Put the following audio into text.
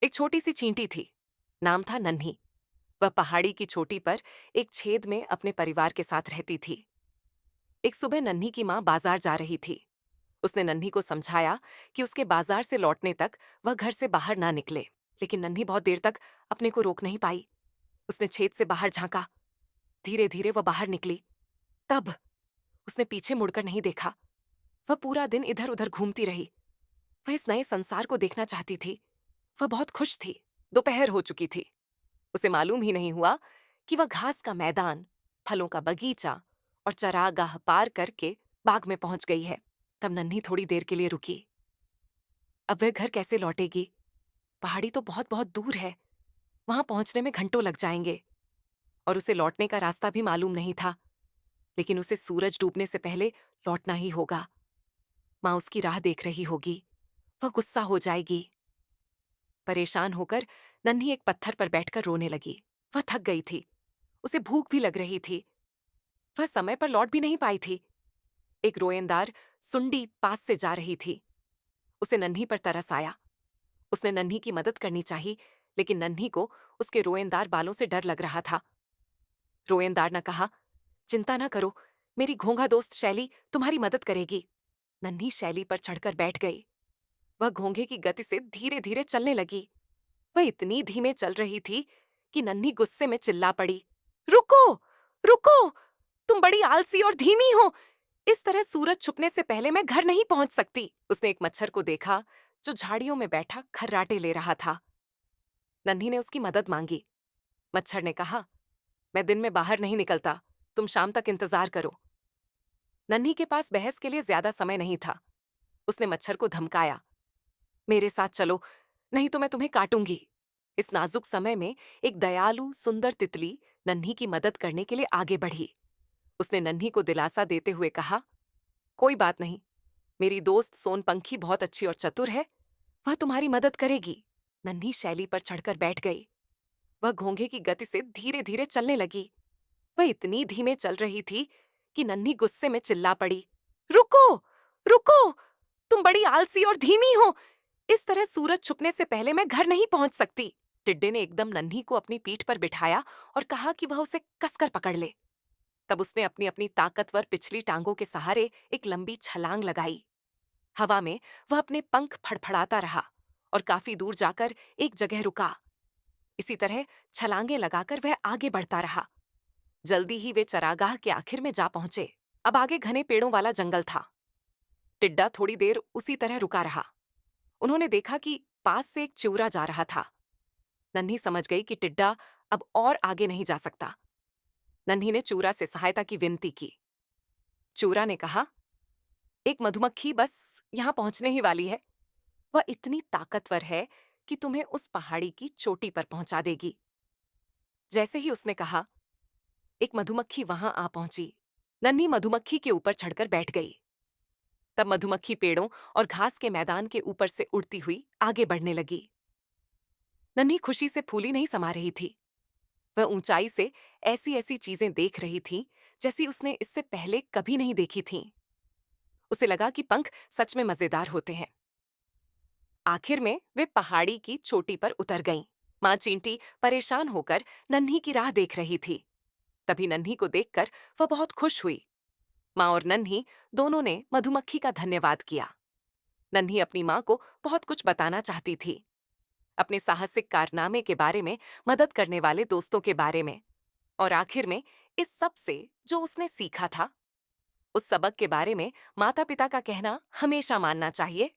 एक छोटी सी चींटी थी। नाम था नन्ही। वह पहाड़ी की चोटी पर एक छेद में अपने परिवार के साथ रहती थी। एक सुबह नन्ही की माँ बाजार जा रही थी। उसने नन्ही को समझाया कि उसके बाजार से लौटने तक वह घर से बाहर ना निकले, लेकिन नन्ही बहुत देर तक अपने को रोक नहीं पाई। उसने छेद से बाहर झांका। धीरे धीरे वह बाहर निकली। तब उसने पीछे मुड़कर नहीं देखा। वह पूरा दिन इधर उधर घूमती रही। वह इस नए संसार को देखना चाहती थी। वह बहुत खुश थी। दोपहर हो चुकी थी। उसे मालूम ही नहीं हुआ कि वह घास का मैदान, फलों का बगीचा और चरागाह पार करके बाग में पहुंच गई है। तब नन्ही थोड़ी देर के लिए रुकी। अब वह घर कैसे लौटेगी? पहाड़ी तो बहुत बहुत दूर है। वहां पहुंचने में घंटों लग जाएंगे और उसे लौटने का रास्ता भी मालूम नहीं था। लेकिन उसे सूरज डूबने से पहले लौटना ही होगा। माँ उसकी राह देख रही होगी। वह गुस्सा हो जाएगी। परेशान होकर नन्ही एक पत्थर पर बैठकर रोने लगी। वह थक गई थी। उसे भूख भी लग रही थी। वह समय पर लौट भी नहीं पाई थी। एक रोएंदार सुंडी पास से जा रही थी। उसे नन्ही पर तरस आया। उसने नन्ही की मदद करनी चाहिए, लेकिन नन्ही को उसके रोएंदार बालों से डर लग रहा था। रोएंदार ने कहा, चिंता न करो, मेरी घोंघा दोस्त शैली तुम्हारी मदद करेगी। नन्ही शैली पर चढ़कर बैठ गई। वह घोंघे की गति से धीरे धीरे चलने लगी। वह इतनी धीमे चल रही थी कि नन्ही गुस्से में चिल्ला पड़ी, रुको, रुको, तुम बड़ी आलसी और धीमी हो। इस तरह सूरज छुपने से पहले मैं घर नहीं पहुंच सकती। उसने एक मच्छर को देखा जो झाड़ियों में बैठा खर्राटे ले रहा था। नन्ही ने उसकी मदद मांगी। मच्छर ने कहा, मैं दिन में बाहर नहीं निकलता, तुम शाम तक इंतजार करो। नन्ही के पास बहस के लिए ज्यादा समय नहीं था। उसने मच्छर को धमकाया, मेरे साथ चलो, नहीं तो मैं तुम्हें काटूंगी। इस नाजुक समय में एक दयालु सुंदर तितली नन्ही की मदद करने के लिए आगे बढ़ी। उसने नन्ही को दिलासा देते हुए कहा, कोई बात नहीं, मेरी दोस्त सोनपंखी बहुत अच्छी और चतुर है, वह तुम्हारी मदद करेगी। नन्ही शैली पर चढ़कर बैठ गई। वह घोंघे की गति से धीरे धीरे चलने लगी। वह इतनी धीमे चल रही थी कि नन्ही गुस्से में चिल्ला पड़ी, रुको, रुको, तुम बड़ी आलसी और धीमी हो। इस तरह सूरज छुपने से पहले मैं घर नहीं पहुंच सकती। टिड्डे ने एकदम नन्ही को अपनी पीठ पर बिठाया और कहा कि वह उसे कसकर पकड़ ले। तब उसने अपनी अपनी ताकतवर पिछली टांगों के सहारे एक लंबी छलांग लगाई। हवा में वह अपने पंख फड़फड़ाता रहा और काफी दूर जाकर एक जगह रुका। इसी तरह छलांगे लगाकर वह आगे बढ़ता रहा। जल्दी ही वे चरागाह के आखिर में जा पहुंचे। अब आगे घने पेड़ों वाला जंगल था। टिड्डा थोड़ी देर उसी तरह रुका रहा। उन्होंने देखा कि पास से एक चिऊरा जा रहा था। नन्ही समझ गई कि टिड्डा अब और आगे नहीं जा सकता। नन्ही ने चिऊरा से सहायता की विनती की। चिऊरा ने कहा, एक मधुमक्खी बस यहां पहुंचने ही वाली है। वह इतनी ताकतवर है कि तुम्हें उस पहाड़ी की चोटी पर पहुंचा देगी। जैसे ही उसने कहा, एक मधुमक्खी वहां आ पहुंची। नन्ही मधुमक्खी के ऊपर चढ़कर बैठ गई। तब मधुमक्खी पेड़ों और घास के मैदान के ऊपर से उड़ती हुई आगे बढ़ने लगी। नन्ही खुशी से फूली नहीं समा रही थी। वह ऊंचाई से ऐसी ऐसी चीजें देख रही थी जैसी उसने इससे पहले कभी नहीं देखी थीं। उसे लगा कि पंख सच में मजेदार होते हैं। आखिर में वे पहाड़ी की चोटी पर उतर गईं। माँ चींटी परेशान होकर नन्ही की राह देख रही थी। तभी नन्ही को देखकर वह बहुत खुश हुई। माँ और नन्ही दोनों ने मधुमक्खी का धन्यवाद किया। नन्ही अपनी माँ को बहुत कुछ बताना चाहती थी, अपने साहसिक कारनामे के बारे में, मदद करने वाले दोस्तों के बारे में, और आखिर में इस सब से जो उसने सीखा था, उस सबक के बारे में। माता पिता का कहना हमेशा मानना चाहिए।